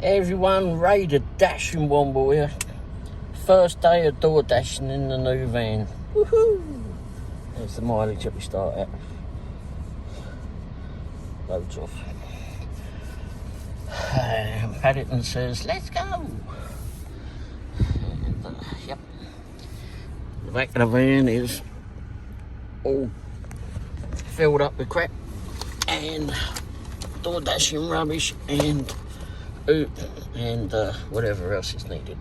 Everyone, Ray the Dashing Womble here. First day of door dashing in the new van. Woohoo! There's the mileage that we start at. Loads off. Paddington says, let's go! And, yep. The back of the van is all filled up with crap and door dashing rubbish and and whatever else is needed.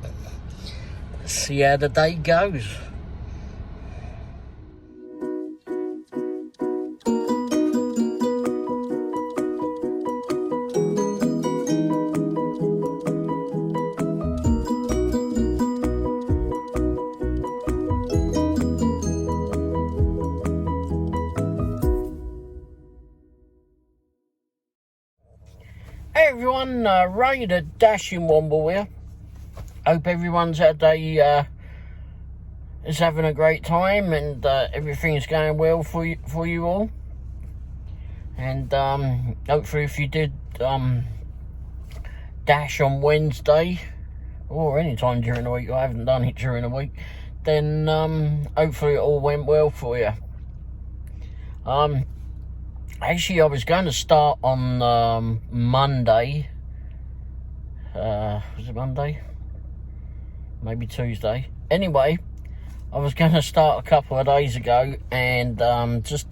Let's see how the day goes. Hey everyone, Ray the Dashing Womble here. Hope everyone's is having a great time and everything's going well for you all. And hopefully if you did dash on Wednesday or any time during the week, I haven't done it during the week, then hopefully it all went well for you. Actually, I was going to start on Monday. Was it Monday? Maybe Tuesday. Anyway, I was going to start a couple of days ago, and it just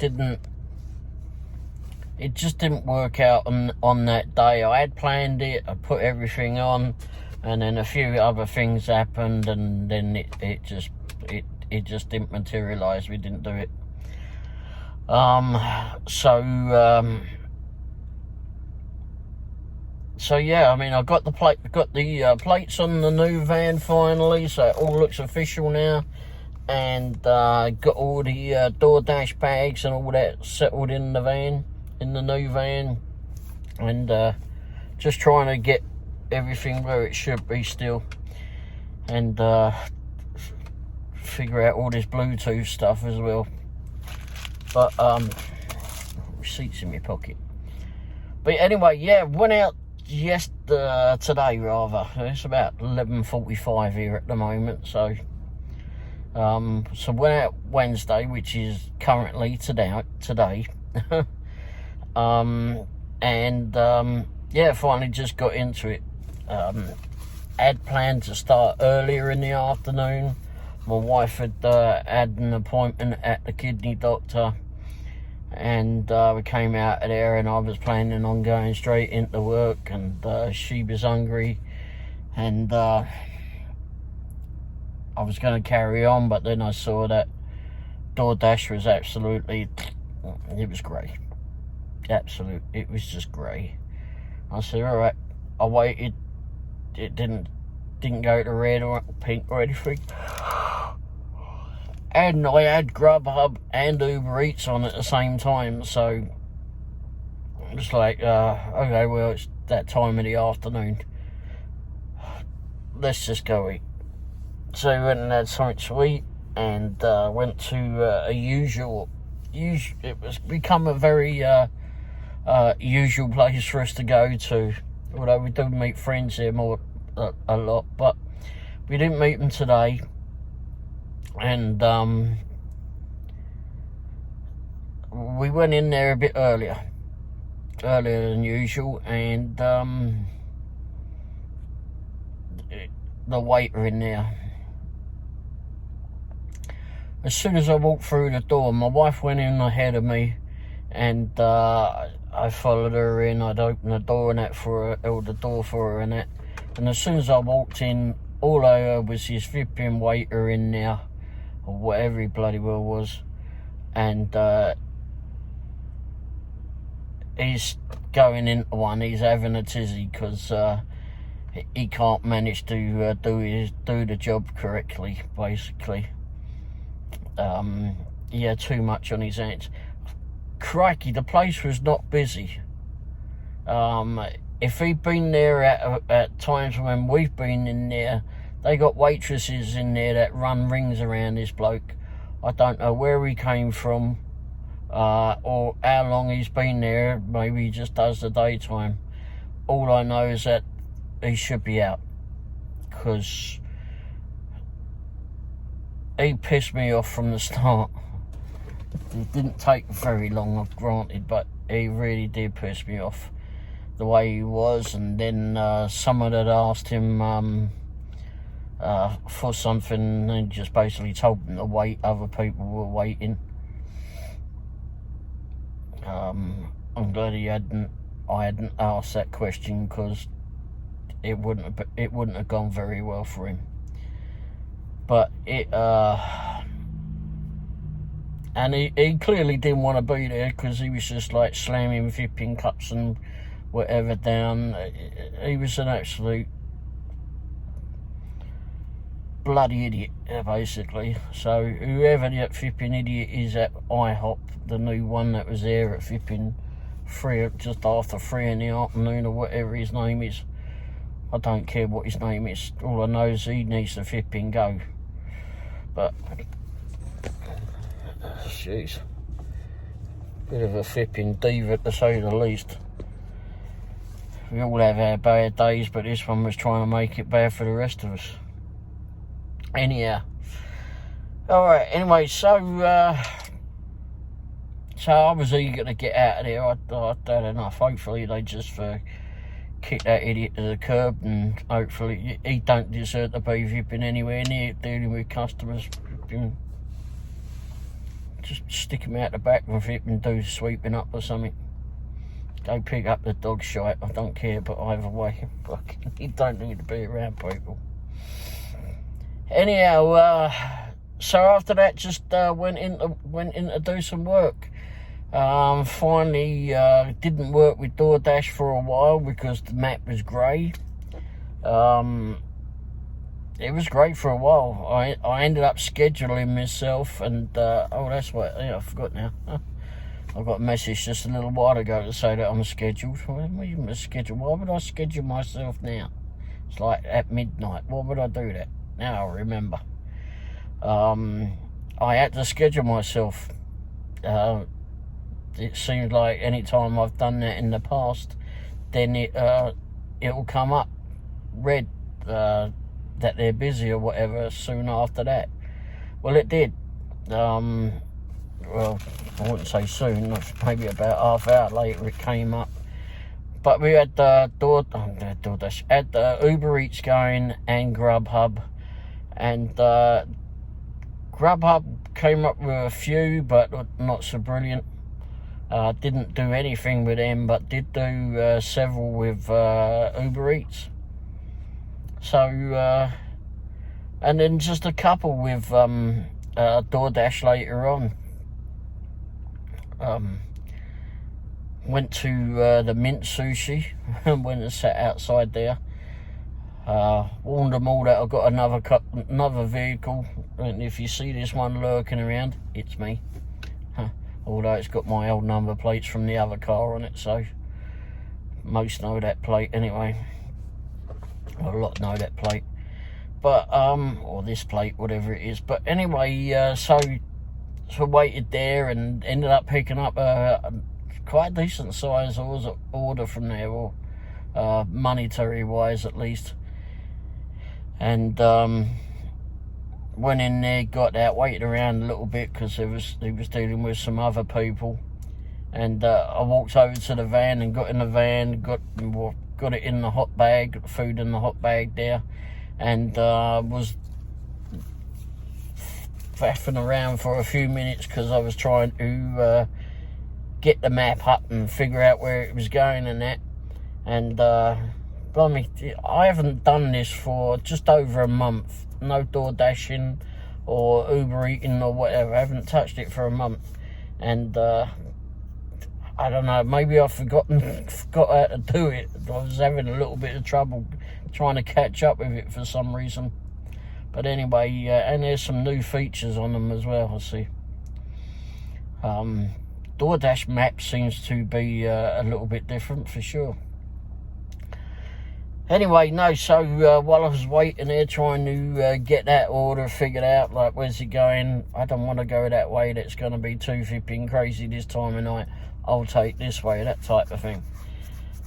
didn't work out on that day. I had planned it. I put everything on, and then a few other things happened, and then it just didn't materialise. We didn't do it. So yeah, I mean, I got the plates on the new van finally, so it all looks official now, and got all the DoorDash bags and all that settled in the new van, and just trying to get everything where it should be still, and figure out all this Bluetooth stuff as well. But receipts in my pocket. But anyway, yeah, went out today rather. It's about 11:45 here at the moment. So went out Wednesday, which is currently today. Yeah, finally just got into it. Had planned to start earlier in the afternoon. My wife had had an appointment at the kidney doctor, and we came out of there, and I was planning on going straight into work, and she was hungry, and I was going to carry on, but then I saw that DoorDash was it was great. It was just great. I said, all right. I waited. It didn't go to red or pink or anything. And I had Grubhub and Uber Eats on at the same time, so it was like, okay, well, it's that time of the afternoon. Let's just go eat. So we went and had something to eat, and went to it was become a very usual place for us to go to, although we do meet friends here a lot, but we didn't meet them today. And we went in there a bit earlier than usual, and the waiter in there, as soon as I walked through the door, my wife went in ahead of me, and I followed her in. I'd opened the door and that held the door for her and that, and as soon as I walked in, all I heard was this flipping waiter in there, or whatever he bloody well was, and he's going into one. He's having a tizzy because he can't manage to do the job correctly. Basically, he had too much on his hands. Crikey, the place was not busy. If he'd been there at times when we've been in there, they got waitresses in there that run rings around this bloke. I don't know where he came from, or how long he's been there. Maybe he just does the daytime. All I know is that he should be out, because he pissed me off from the start. It didn't take very long, granted, but he really did piss me off the way he was. And then someone had asked him for something, and he just basically told them to wait. Other people were waiting. I'm glad I hadn't asked that question, because it wouldn't have gone very well for him. But and he clearly didn't want to be there, because he was just like slamming Vipping cups and whatever down. He was an absolute bloody idiot, basically. So whoever that Vipping idiot is at IHOP, the new one that was there at Vipping just after 3 in the afternoon, or whatever his name is, I don't care what his name is. All I know is he needs to Vipping go. But jeez, bit of a Vipping diva, to say the least. We all have our bad days, but this one was trying to make it bad for the rest of us. Anyhow, alright, anyway, so I was eager to get out of there. I had enough. Hopefully they just kick that idiot to the curb, and hopefully he don't deserve to be Vipping anywhere near dealing with customers. Just stick him out the back and Vipping do sweeping up or something. Go pick up the dog shite, I don't care, but either way, he don't need to be around people. Anyhow, so after that, just went in to do some work. Finally, didn't work with DoorDash for a while because the map was grey. It was great for a while. I ended up scheduling myself, and oh, that's what, yeah, I forgot now. I got a message just a little while ago to say that I'm scheduled. Why would I schedule myself now? It's like at midnight. Why would I do that? Now I remember. I had to schedule myself. It seems like any time I've done that in the past, then it'll come up red that they're busy or whatever soon after that. Well, it did. Well, I wouldn't say soon, maybe about half hour later it came up. But we had DoorDash, had Uber Eats going and Grubhub, and Grubhub came up with a few, but not so brilliant. Didn't do anything with them, but did do several with Uber Eats. So, and then just a couple with DoorDash later on. Went to the Mint Sushi and went and sat outside there. Warned them all that I've got another vehicle, and if you see this one lurking around, it's me. Although it's got my old number plates from the other car on it, so most know that plate anyway. A lot know that plate, but or this plate, whatever it is. But anyway, so waited there and ended up picking up a quite decent size order from there, or monetary wise at least. And went in there, got out, waited around a little bit because he was dealing with some other people. And I walked over to the van and got in the van, got it in the hot bag, got the food in the hot bag there, and was faffing around for a few minutes because I was trying to get the map up and figure out where it was going and that. And blimey, I haven't done this for just over a month. No door dashing or Uber eating or whatever. I haven't touched it for a month, and I don't know, maybe I forgot how to do it. I was having a little bit of trouble trying to catch up with it for some reason. But anyway, and there's some new features on them as well, I see. DoorDash map seems to be a little bit different for sure. Anyway, no, so while I was waiting there trying to get that order figured out, like where's it going, I don't want to go that way, that's going to be too flipping crazy this time of night, I'll take this way, that type of thing.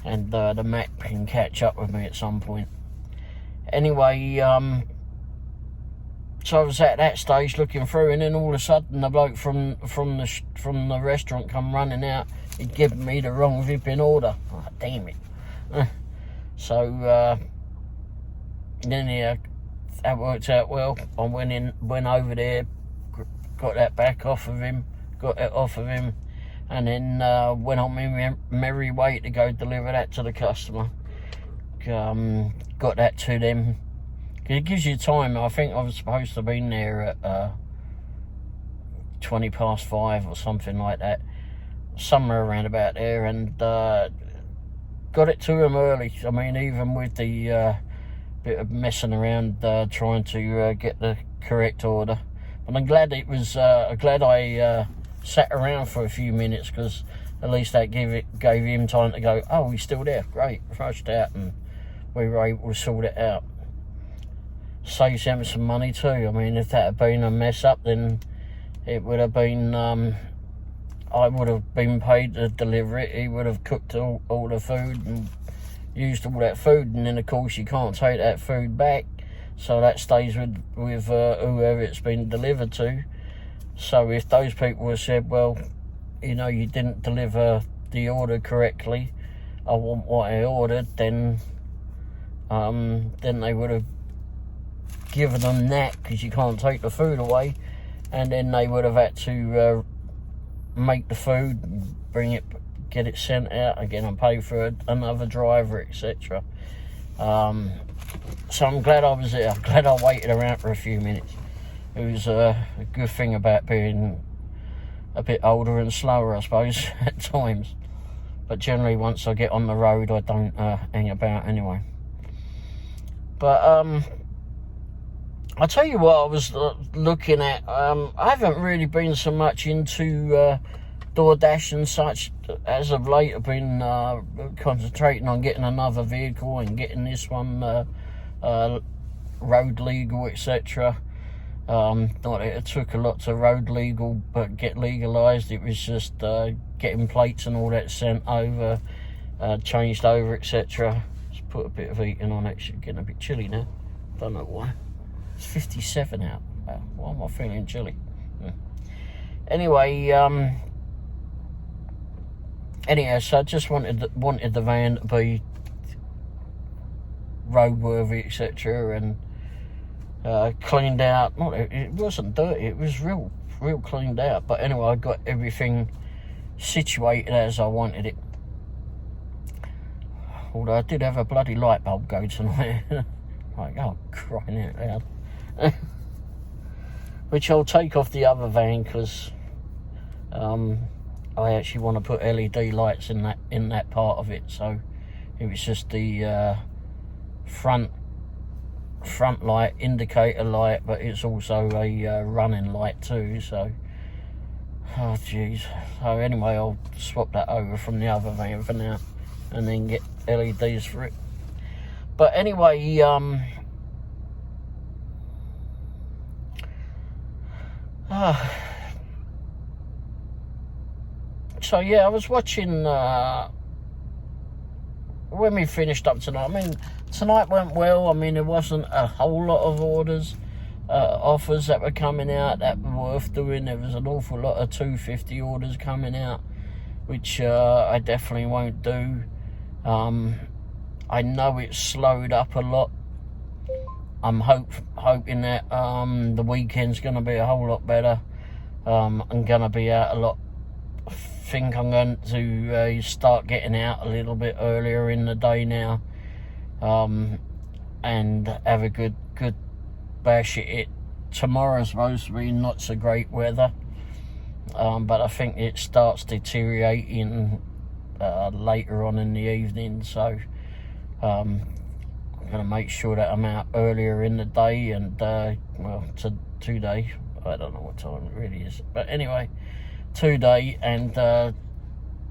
and the Mac can catch up with me at some point. Anyway, so I was at that stage looking through, and then all of a sudden the bloke from the restaurant come running out. He'd given me the wrong flipping order. Oh, damn it. So then that worked out well. I went over there, got that back off of him, got it off of him, and then went on my merry way to go deliver that to the customer. Got that to them. It gives you time. I think I was supposed to have been there at 5:20 or something like that, somewhere around about there, and got it to them early. I mean, even with the bit of messing around trying to get the correct order. But I'm glad it was. Glad I sat around for a few minutes, because at least that gave him time to go, oh, he's still there, great, rushed out, and we were able to sort it out. Saves him some money too. I mean, if that had been a mess up, then it would have been, I would have been paid to deliver it. He would have cooked all the food and used all that food, and then of course you can't take that food back, so that stays with whoever it's been delivered to. So if those people have said, well, you know, you didn't deliver the order correctly, I want what I ordered, then they would have given them that, because you can't take the food away, and then they would have had to make the food, bring it, get it sent out again, and pay for another driver, etc. So I'm glad I was there. I'm glad I waited around for a few minutes. It was a good thing about being a bit older and slower, I suppose, at times. But generally, once I get on the road, I don't hang about anyway. But I'll tell you what I was looking at. I haven't really been so much into DoorDash and such as of late. I've been concentrating on getting another vehicle and getting this one road legal, etc. Not that it took a lot to road legal, but get legalised. It was just getting plates and all that sent over, changed over, etc. Just put a bit of heating on it. It's getting a bit chilly now. Don't know why. It's 57 out. Why am I feeling chilly? Anyway, anyhow, so I just wanted the van to be roadworthy, etc., and cleaned out. It wasn't dirty. It was real cleaned out. But anyway, I got everything situated as I wanted it. Although I did have a bloody light bulb go tonight. Like, oh, crying out loud. Which I'll take off the other van, because I actually want to put LED lights in that part of it. So it was just the front light, indicator light, but it's also a running light too. So, oh jeez. So anyway, I'll swap that over from the other van for now, and then get LEDs for it. But anyway, so yeah, I was watching when we finished up tonight. I mean, tonight went well. I mean, there wasn't a whole lot of offers that were coming out that were worth doing. There was an awful lot of 250 orders coming out, which I definitely won't do. I know it's slowed up a lot. I'm hoping that the weekend's going to be a whole lot better. I'm going to be out a lot. I think I'm going to start getting out a little bit earlier in the day now, and have a good bash at it. Tomorrow's supposed to be not so great weather, but I think it starts deteriorating later on in the evening, so I'm going to make sure that I'm out earlier in the day, and well, today, I don't know what time it really is, but anyway, today, and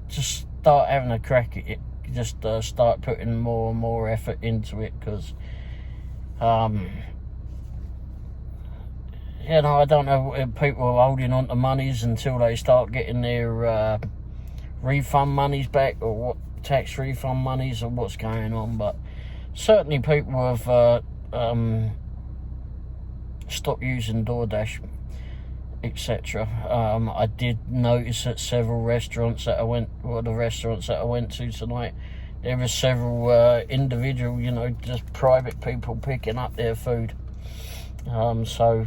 just start having a crack at it. Just start putting more and more effort into it, because you know, I don't know if people are holding on to monies until they start getting their refund monies back, or what tax refund monies or what's going on, but certainly people have stopped using DoorDash, etc. I did notice at several restaurants that I went to tonight, there were several individual, just private people picking up their food. So,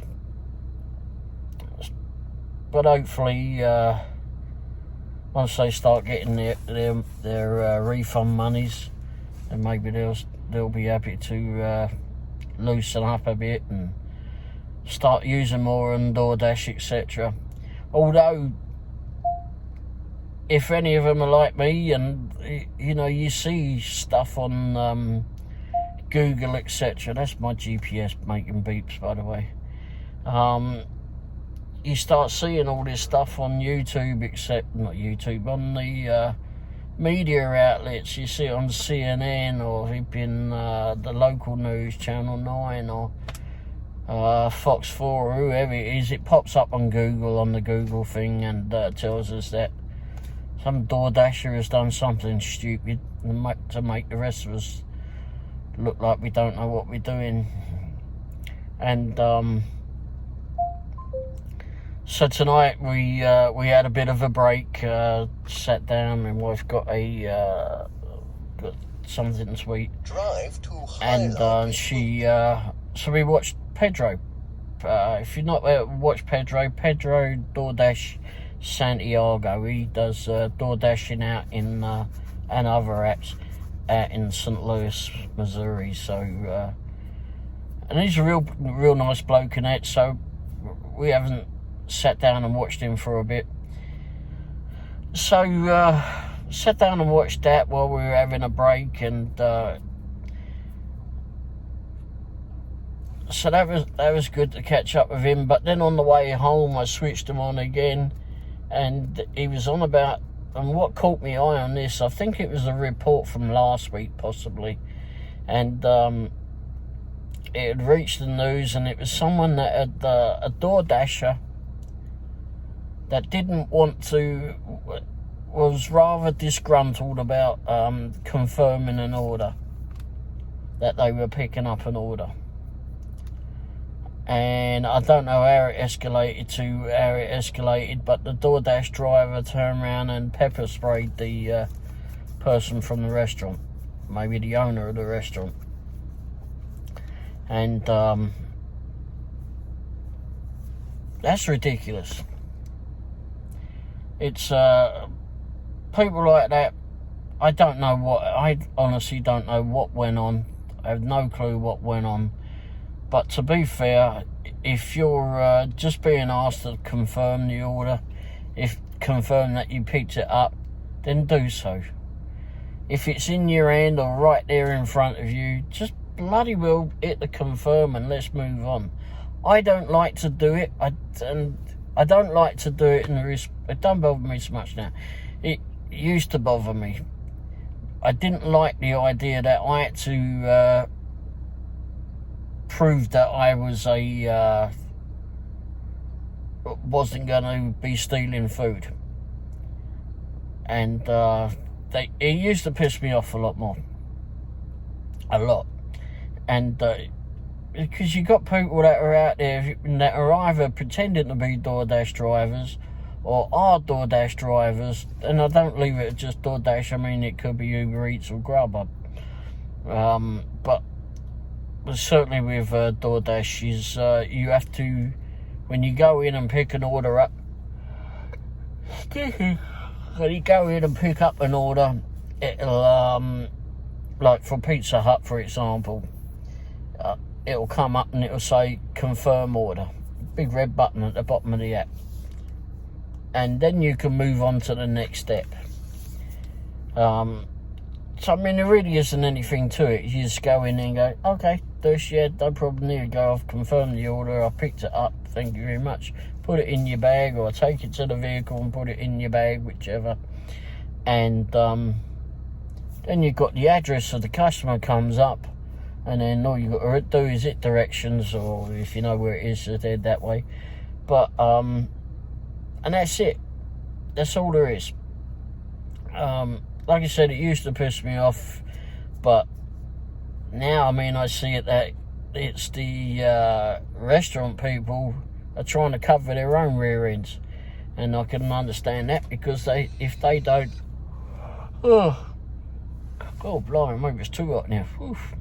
but hopefully, once they start getting their refund monies, then maybe they'll be happy to loosen up a bit and start using more on DoorDash, etc. Although, if any of them are like me, and you see stuff on Google, etc. That's my GPS making beeps, by the way. You start seeing all this stuff on YouTube, not YouTube, on the media outlets. You see it on CNN or in the local news, Channel 9 or Fox 4 or whoever it is. It pops up on Google, on the Google thing, and tells us that some DoorDasher has done something stupid to make the rest of us look like we don't know what we're doing. And so tonight we had a bit of a break, sat down, and wife got something sweet. Drive to and she so we watched Pedro. If you've not watched Pedro DoorDash Santiago, he does DoorDashing out in and other apps out in St. Louis, Missouri. So and he's a real nice bloke in that. So we haven't sat down and watched him for a bit. So sat down and watched that while we were having a break, and so that was good to catch up with him. But then on the way home, I switched him on again, and he was on about, and what caught me eye on this, I think it was a report from last week possibly, and it had reached the news, and it was someone that had a DoorDasher that didn't want to, was rather disgruntled about confirming an order, that they were picking up an order. And I don't know how it escalated, but the DoorDash driver turned around and pepper sprayed the person from the restaurant, maybe the owner of the restaurant. And that's ridiculous. It's people like that. I honestly don't know what went on. I have no clue what went on. But to be fair, if you're just being asked to confirm the order, confirm that you picked it up, then do so. If it's in your hand or right there in front of you, just bloody well hit the confirm and let's move on. I don't like to do it. I don't like to do it it don't bother me so much now. It used to bother me. I didn't like the idea that I had to prove that I wasn't going to be stealing food, and it used to piss me off a lot, and because you got people that are out there that are either pretending to be DoorDash drivers or are DoorDash drivers, and I don't leave it at just DoorDash. I mean, it could be Uber Eats or Grubhub, but certainly with DoorDash you have to, when you go in and pick an order up, when you go in and pick up an order, it'll like for Pizza Hut, for example, it'll come up and it'll say confirm order, big red button at the bottom of the app, and then you can move on to the next step. So I mean, there really isn't anything to it. You just go in and go, okay, no problem, there you go, I've confirmed the order, I picked it up, thank you very much. Put it in your bag, or take it to the vehicle and put it in your bag, whichever. And then you've got the address of the customer comes up, and then all you've got to do is hit directions, or if you know where it is, they're that way. But and that's it. That's all there is. like I said, it used to piss me off, but now, I mean, I see it that it's the restaurant people are trying to cover their own rear ends, and I can understand that, because if they don't, oh blimey, maybe it's too hot now. Oof.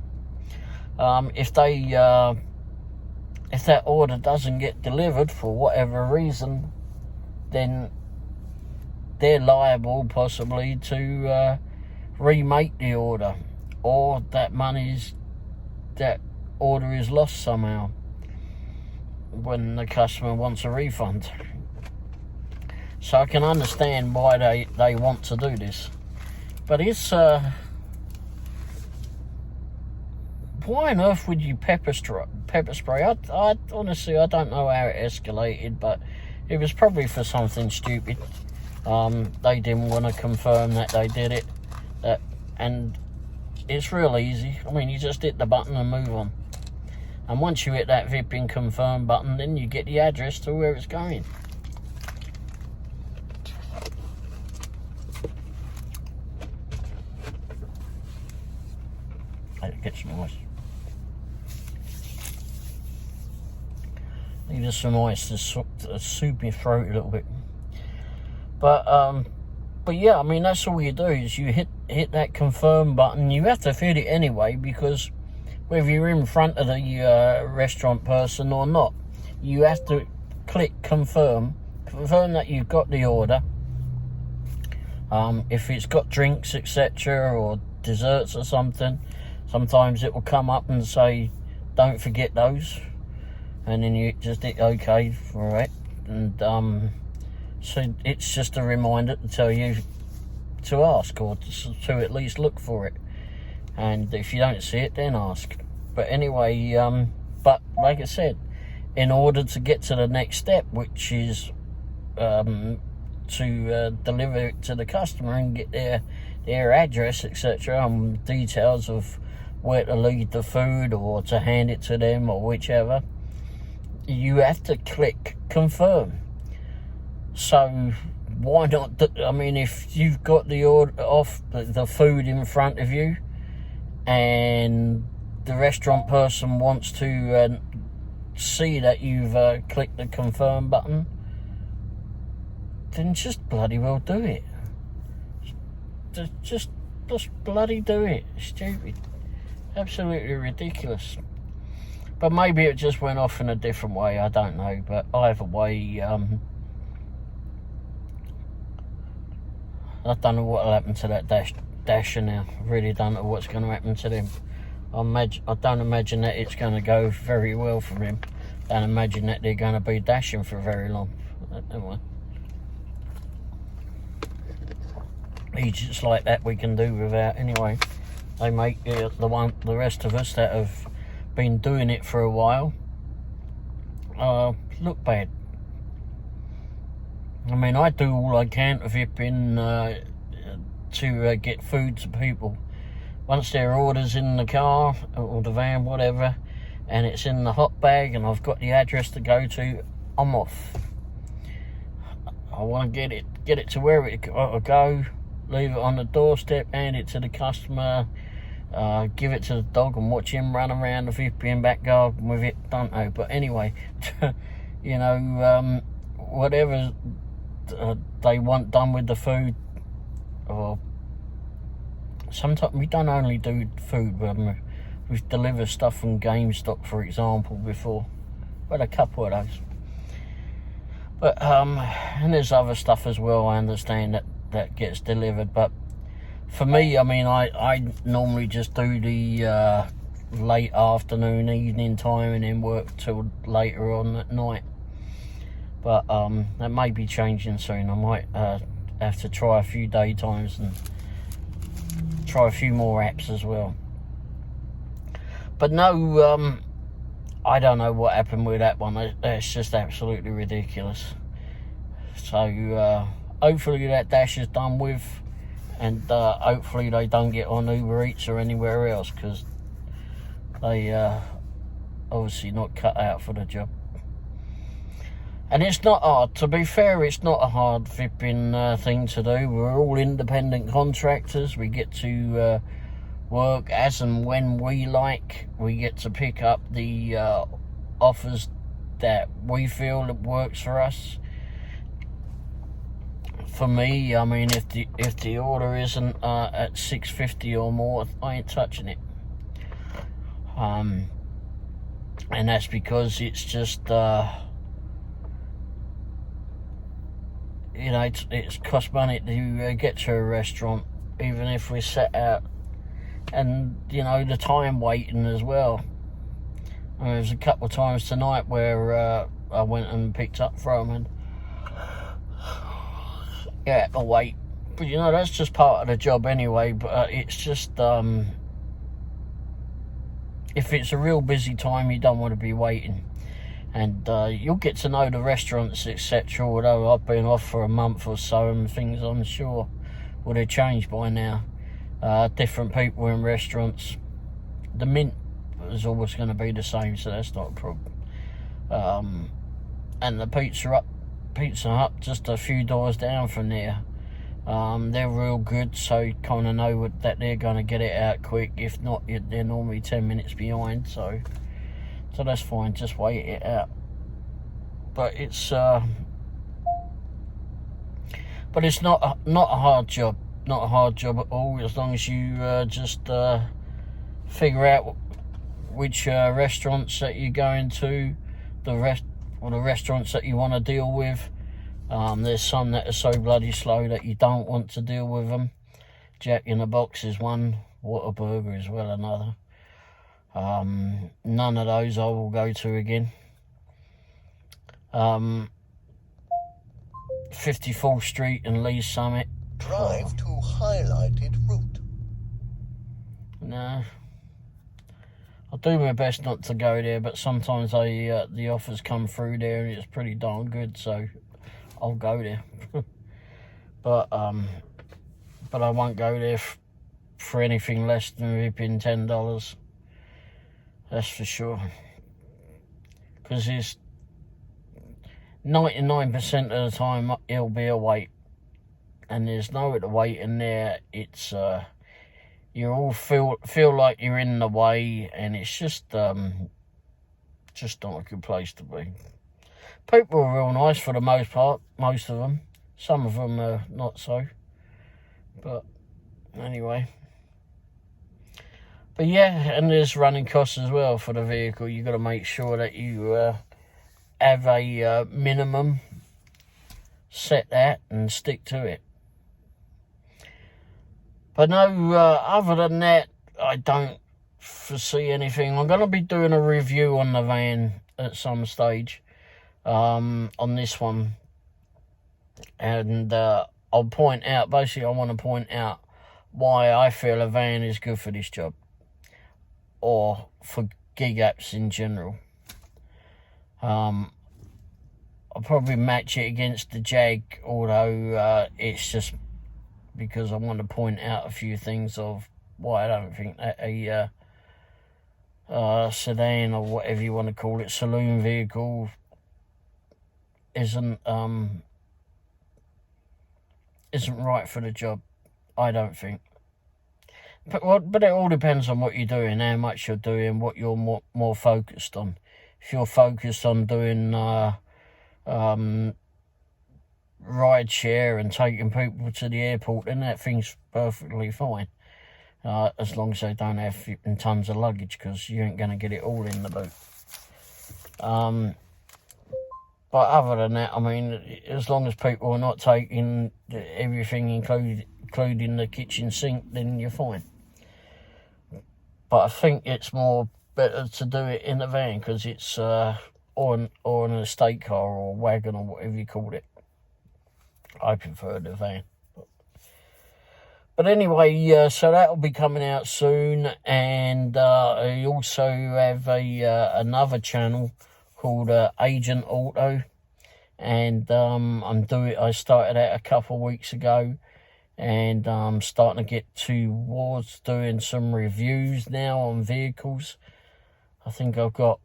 If that order doesn't get delivered for whatever reason, then they're liable possibly to remake the order, or that order is lost somehow when the customer wants a refund. So I can understand why they want to do this, but it's why on earth would you pepper spray? I honestly, I don't know how it escalated, but it was probably for something stupid. They didn't want to confirm that they did it, and it's real easy. I mean, you just hit the button and move on. And once you hit that Vipin confirm button, then you get the address to where it's going. It gets some ice. Need some ice to soothe my throat a little bit. But yeah, I mean, that's all you do is you hit that confirm button. You have to hit it anyway, because whether you're in front of the restaurant person or not, you have to click confirm that you've got the order. If it's got drinks, etc., or desserts or something, sometimes it will come up and say, don't forget those. And then you just hit OK for it. And so it's just a reminder to tell you to ask, or to at least look for it. And if you don't see it, then ask. But anyway, but like I said, in order to get to the next step, which is to deliver it to the customer and get their address, etc., and details of where to leave the food or to hand it to them or whichever, you have to click confirm. So why not? I mean, if you've got the order off the food in front of you, and the restaurant person wants to see that you've clicked the confirm button, then just bloody well do it. Just bloody do it. Stupid. Absolutely ridiculous. But maybe it just went off in a different way, I don't know. But either way, I don't know what will happen to that Dasher now. I really don't know what's going to happen to them. I don't imagine that it's going to go very well for him. I don't imagine that they're going to be dashing for very long. Anyway, agents like that we can do without anyway. They make the rest of us that have been doing it for a while look bad. I mean, I do all I can to Vipin to get food to people. Once their order's in the car or the van, whatever, and it's in the hot bag and I've got the address to go to, I'm off. I want to get it to where it got to go, leave it on the doorstep, hand it to the customer, give it to the dog and watch him run around the Vipin back garden with it, don't know. But anyway, you know, whatever they want done with the food, or sometimes we don't only do food, we've delivered stuff from GameStop, for example, before. Well, a couple of those. But and there's other stuff as well, I understand, that gets delivered. But for me, I mean, I normally just do the late afternoon, evening time, and then work till later on at night. But that may be changing soon. I might have to try a few daytimes and try a few more apps as well. But no, I don't know what happened with that one. It's just absolutely ridiculous. So hopefully that Dash is done with, and hopefully they don't get on Uber Eats or anywhere else, because they obviously not cut out for the job. And it's not hard. To be fair, it's not a hard flipping thing to do. We're all independent contractors. We get to work as and when we like. We get to pick up the offers that we feel that works for us. For me, I mean, if the order isn't at $6.50 or more, I ain't touching it. And that's because it's just you know, it's cost money to get to a restaurant, even if we're set out, and you know, the time waiting as well. There was a couple of times tonight where I went and picked up from and yeah, I'll wait. But you know, that's just part of the job anyway. But it's just if it's a real busy time, you don't want to be waiting. And you'll get to know the restaurants, etc. Although I've been off for a month or so, and things I'm sure would have changed by now. Different people in restaurants. The mint is always going to be the same, so that's not a problem. And the Pizza Hut, just a few doors down from there. They're real good, so you kind of know that they're going to get it out quick. If not, they're normally 10 minutes behind, so that's fine. Just wait it out. But it's not a hard job. Not a hard job at all, as long as you just figure out which restaurants that you're going to, the restaurants that you want to deal with. There's some that are so bloody slow that you don't want to deal with them. Jack in the Box is one. Whataburger is well another. None of those I will go to again. 54th Street and Lee Summit. Drive to highlighted route. No. I do my best not to go there, but sometimes the offers come through there and it's pretty darn good, so I'll go there. But I won't go there for anything less than ripping $10. That's for sure. Because it's 99% of the time it'll be a wait, and there's nowhere to wait in there. It's you all feel like you're in the way, and it's just not a good place to be. People are real nice for the most part, most of them. Some of them are not so. But anyway. But yeah, and there's running costs as well for the vehicle. You've got to make sure that you have a minimum, set that and stick to it. But no, other than that, I don't foresee anything. I'm going to be doing a review on the van at some stage, on this one. And I'll point out, basically I want to point out why I feel a van is good for this job, or for gig apps in general. I'll probably match it against the Jag, although it's just because I want to point out a few things of why I don't think that a sedan, or whatever you want to call it, saloon vehicle, isn't right for the job. I don't think. But it all depends on what you're doing, how much you're doing, what you're more focused on. If you're focused on doing ride share and taking people to the airport, then that thing's perfectly fine. As long as they don't have tons of luggage, because you ain't going to get it all in the boot. But other than that, I mean, as long as people are not taking everything, including the kitchen sink, then you're fine. But I think it's more better to do it in a van, because it's or an estate car or wagon or whatever you call it. I prefer the van. But anyway, so that'll be coming out soon, and I also have another channel called Agent Auto, and I started that a couple of weeks ago, and I'm starting to get towards doing some reviews now on vehicles. I think I've got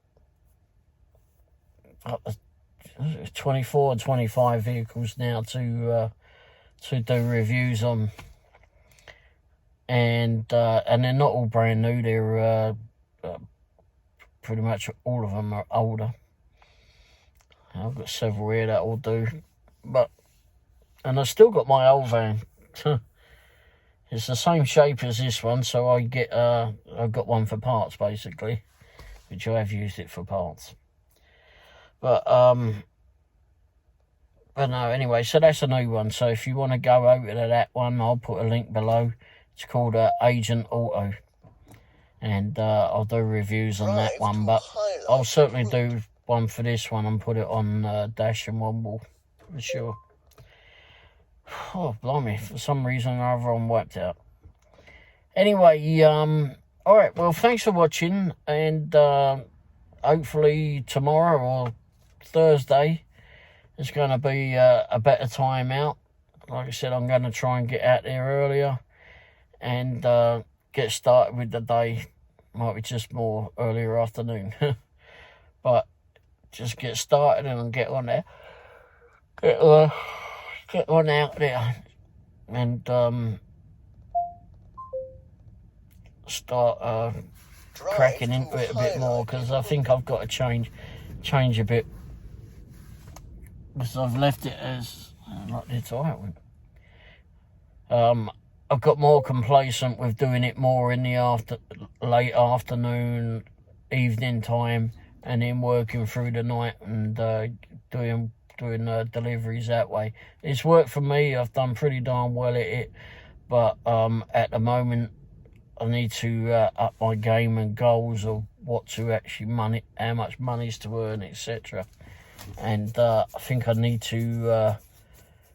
24 or 25 vehicles now to do reviews on, and they're not all brand new. They're pretty much all of them are older. I've got several here that will do, and I've still got my old van. It's the same shape as this one, so I've got one for parts basically, which I have used it for parts. But no, anyway, so that's a new one. So if you want to go over to that one, I'll put a link below. It's called Agent Auto, and I'll do reviews on that one. But I'll certainly do one for this one and put it on Dash and Womble for sure. Oh, blimey, for some reason or other I'm wiped out. Anyway, alright, well, thanks for watching, and hopefully tomorrow or Thursday it's going to be a better time out. Like I said, I'm going to try and get out there earlier and get started with the day. Might be just more earlier afternoon. But just get started and get on there. Get on out there and start cracking into it a bit more, because I think I've got to change a bit, because I've left it as like this. I've got more complacent with doing it more in the late afternoon, evening time, and then working through the night and doing deliveries that way. It's worked for me. I've done pretty darn well at it, but at the moment I need to up my game and goals of what to actually how much money's to earn, etc. And I think I need to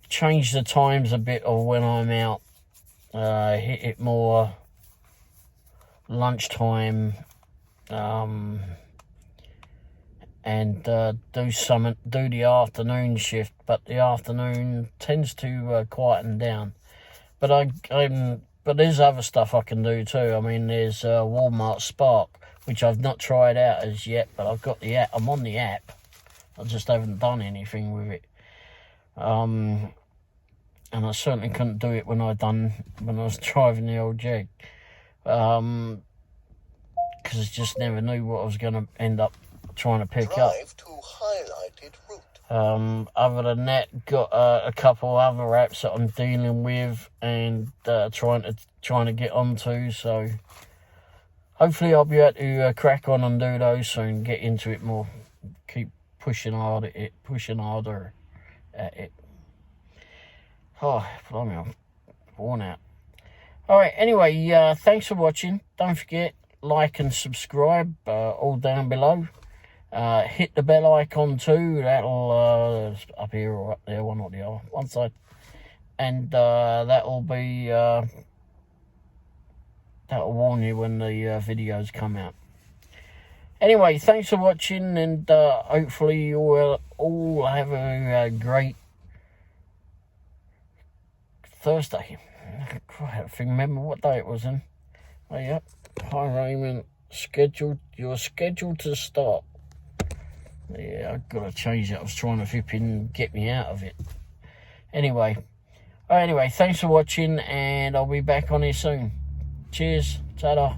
change the times a bit of when I'm out, hit it more lunchtime, and do the afternoon shift, but the afternoon tends to quieten down. But but there's other stuff I can do too. I mean, there's Walmart Spark, which I've not tried out as yet, but I've got the app. I'm on the app. I just haven't done anything with it. And I certainly couldn't do it when I was driving the old Jag, because I just never knew what I was going to end up trying to pick up. Drive to highlighted route. Other than that, got a couple other apps that I'm dealing with and trying to get onto. So hopefully I'll be able to crack on and do those soon. Get into it more. Keep pushing harder at it. Oh, blimey, I'm worn out. All right. Anyway, thanks for watching. Don't forget, like and subscribe. All down below. Hit the bell icon too. That'll up here or up there, one or the other, one side, and that'll be that'll warn you when the videos come out. Anyway, thanks for watching, and hopefully you will all have a great Thursday. I can't remember what day it was in. Oh, yep. Hi Raymond. You're scheduled to start. Yeah, I've got to change it. I was trying to flipping get me out of it. Anyway, thanks for watching, and I'll be back on here soon. Cheers. Ta-da.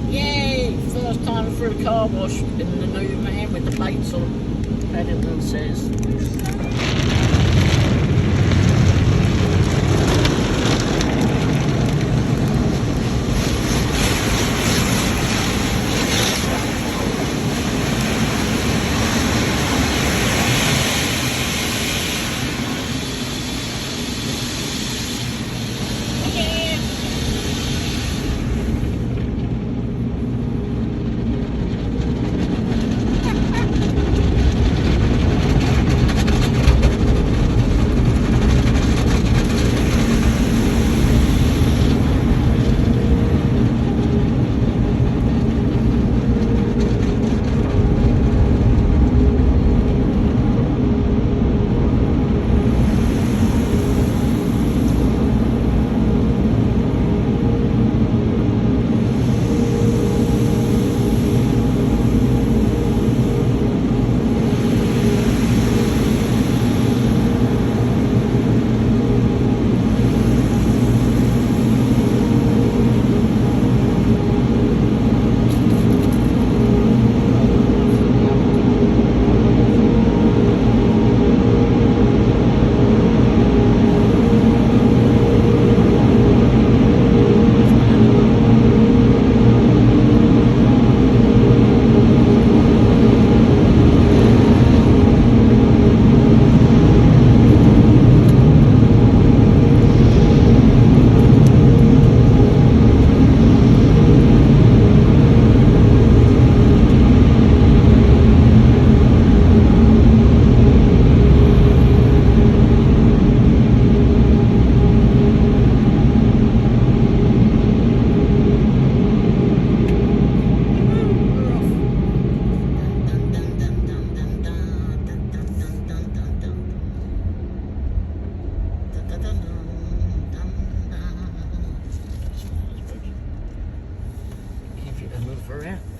Yay! First time through a car wash in the new van with the plates on. Paddington says. We're out.